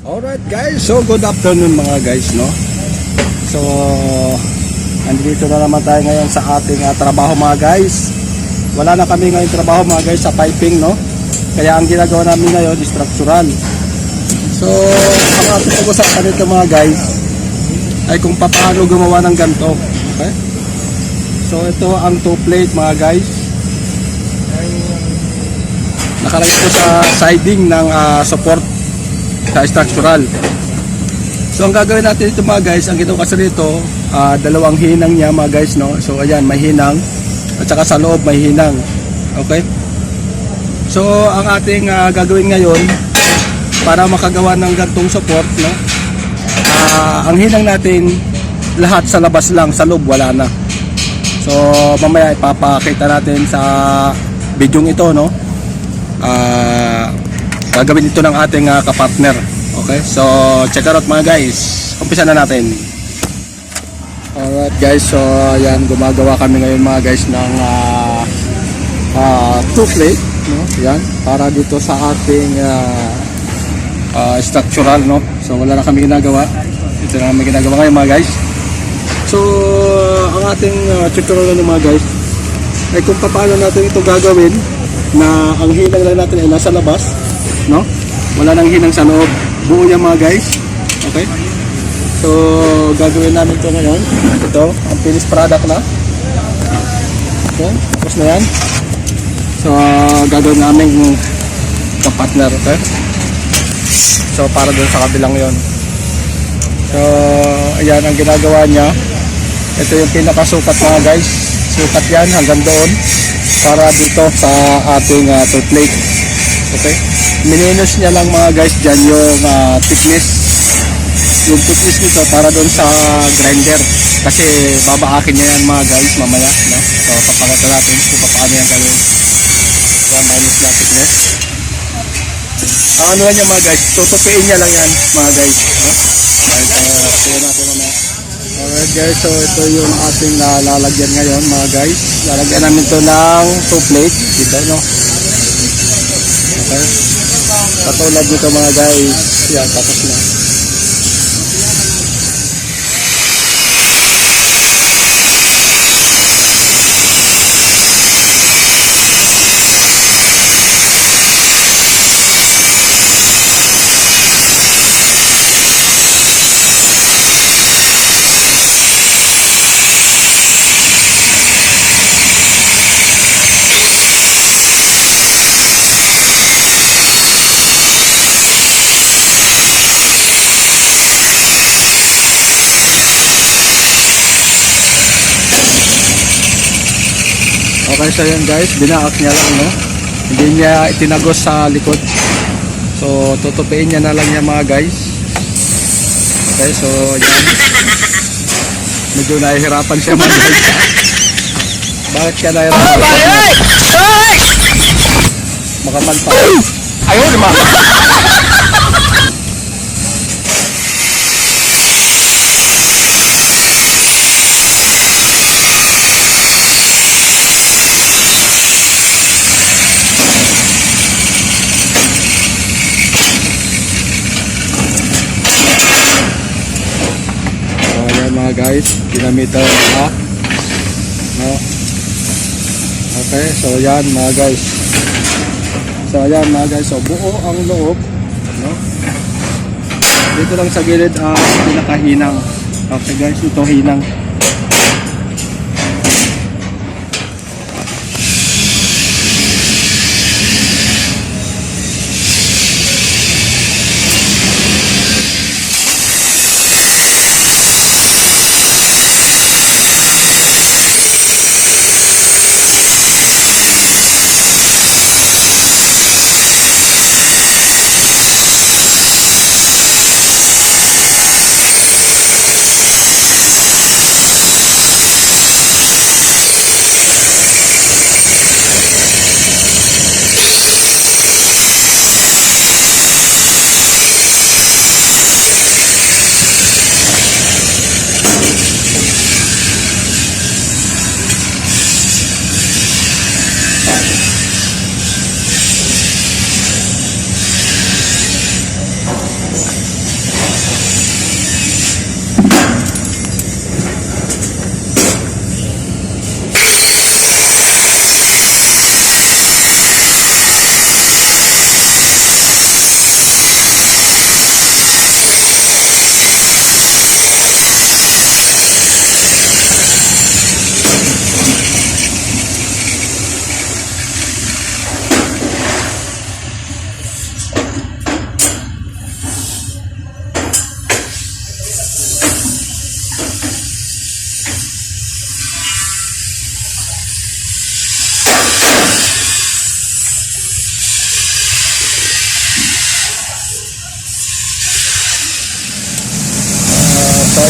Alright guys, so good afternoon mga guys, no? So, andito na naman tayo ngayon sa ating trabaho mga guys. Wala na kami ngayon trabaho mga guys sa piping, no? Kaya ang ginagawa namin ngayon is structural. So, ang ating pag-usapan nito mga guys ay kung paano gumawa ng ganito. Okay? So, ito ang two plate mga guys. Nakalagay ito sa siding ng support sa structural. So ang gagawin natin ito mga guys, ang ginawa kasi rito, dalawang hinang niya mga guys, no? So ayan, may hinang at saka sa loob may hinang. Okay? So ang ating gagawin ngayon para makagawa ng gantong support, no? Ang hinang natin lahat sa labas lang, sa loob wala na. So mamaya ipapakita natin sa video ito, no? Gagawin ito ng ating kapartner. Okay, so check out mga guys. Umpisa na natin. Alright guys, so yan, gumagawa kami ngayon mga guys ng two plate, no? Yan, para dito sa ating structural, no? So wala na kami ginagawa. Ito na kami ginagawa ngayon mga guys. So ang ating tutorial ng mga guys ay kung paano natin ito gagawin na ang hinang lang natin ay nasa labas, no? Wala nang hinang sa loob. Buo yan mga guys. Okay? So gagawin namin ito ngayon. Ito, ang finished product na. Okay? Tapos na yan. So gagawin namin yung kapartner. Okay? So para dun sa kabilang yon. So ayan ang ginagawa niya. Ito yung pinakasukat mga guys. Sukat yan hanggang doon para dito sa ating two plate. Okay? Mininos niya lang mga guys dyan yung thickness. Yung thickness nito para doon sa grinder. Kasi babaakin niya yan mga guys mamaya, no? So papakita natin kung paano yan gawin. Yan, minus na thickness. Ang ano lang yan mga guys, tutupiin niya lang yan mga guys, no? Kaya natin mamaya. Alright guys, so ito yung ating lalagyan ngayon mga guys. Lalagyan namin ito ng two plate dito, no? Okay. Katulad nito mga guys. Yan, tapos na. Okay, so yun guys, binaak niya lang, no? Hindi niya itinagos sa likod. So tutupiin niya na lang niya mga guys. Okay, so yan. Medyo nahihirapan siya mga guys. Bakit ka nahihirapan? Makapal pa. Ayaw naman. Mga guys, ginamitan na, no? Okay, so yan mga guys. So ayan mga guys, so buo ang loob, no? Dito lang sa gilid ang pinakahinang. Okay guys, ito hinang.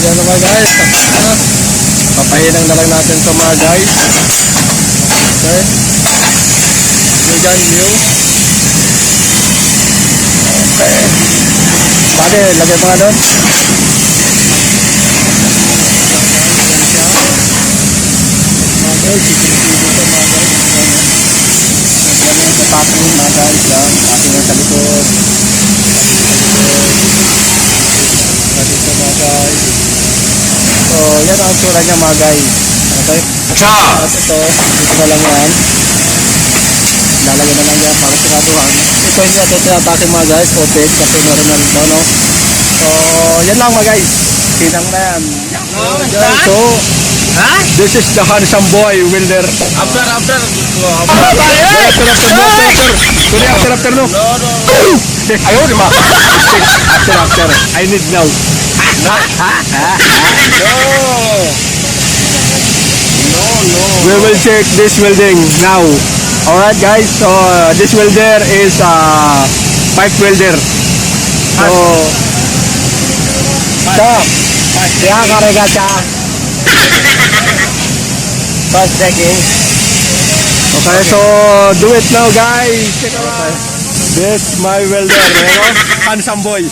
yan mga guys. Papahinang na lang natin ito mga guys. Okay. Bigay nyo. Okay. Pwede, lagay pa nga doon. Mga guys, ito mga guys. Lagyan ito tapping mga guys. Tapping sa likod. Dito mga guys. So, yan ang tsura niya mga guys. Okay? At ito, dito na lang yan. Lalagyan na lang yan para siguraduhan. Ito hindi natin tinatake mga guys. Open kasi meron na rin no? So, yan lang mga guys. Tinang na yan. So, this is the handsome boy welder. After. After no. Ayaw di ba? After. I need now. No. We will check this welding now. Alright guys, so this welder is pipe welder. So, यहाँ करेगा क्या? First checking. Okay, so do it now guys. Check it out. This my welder, you know? Handsome boy.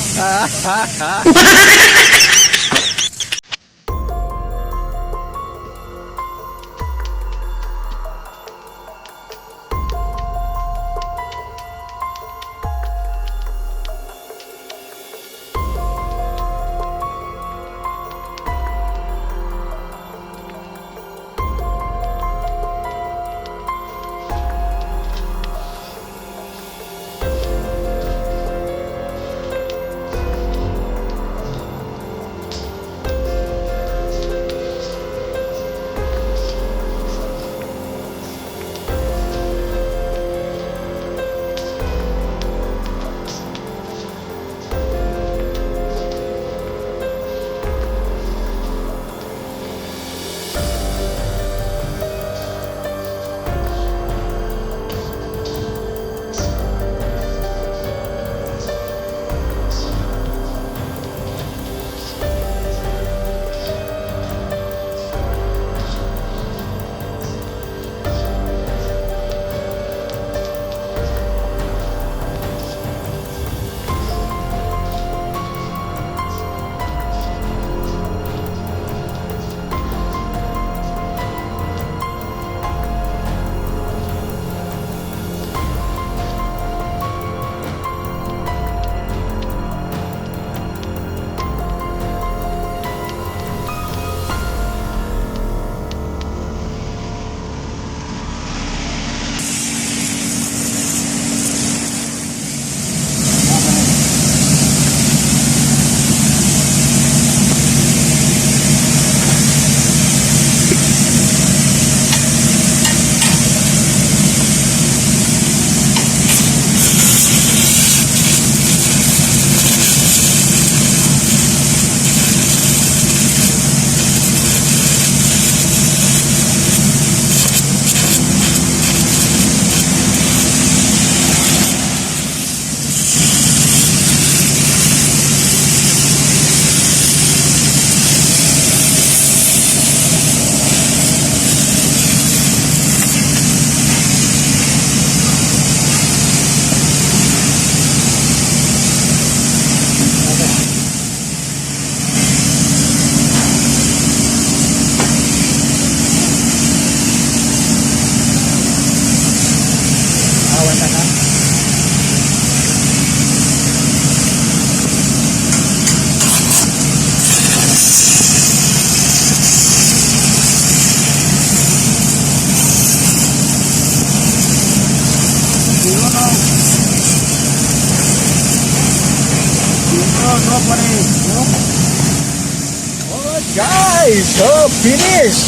Alright guys, so finish.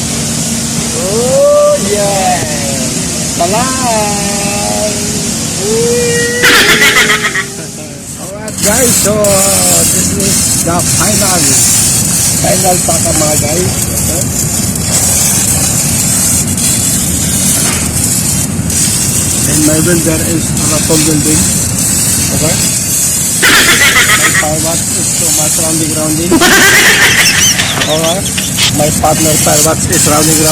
Oh yeah. Talang. Alright guys, so this is the final paka mga guys. Okay. And my welder is Rapol welding. Okay. My Firewatch is so much rounding. Alright. My partner Firewatch is rounding.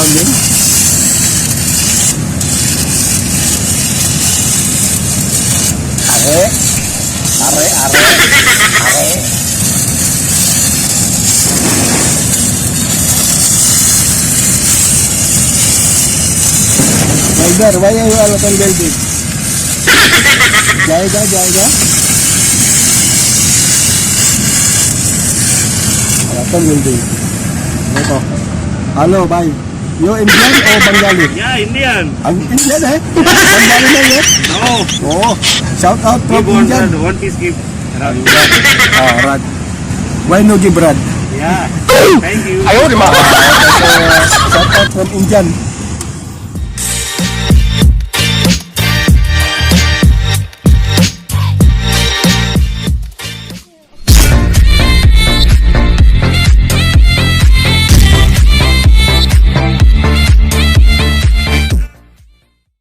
Are. Welder, why are you Alatan welding? जाएगा Alatan welding. Ito. Hello, bye. You Indian o Bengali? Yeah, Indian. Ang Indian eh? Bengali na yun? No. Oh, shout out from Give Indian. one piece give. Oh, Rad. Why no give Rad? Yeah. Thank you. Shout out from Indian.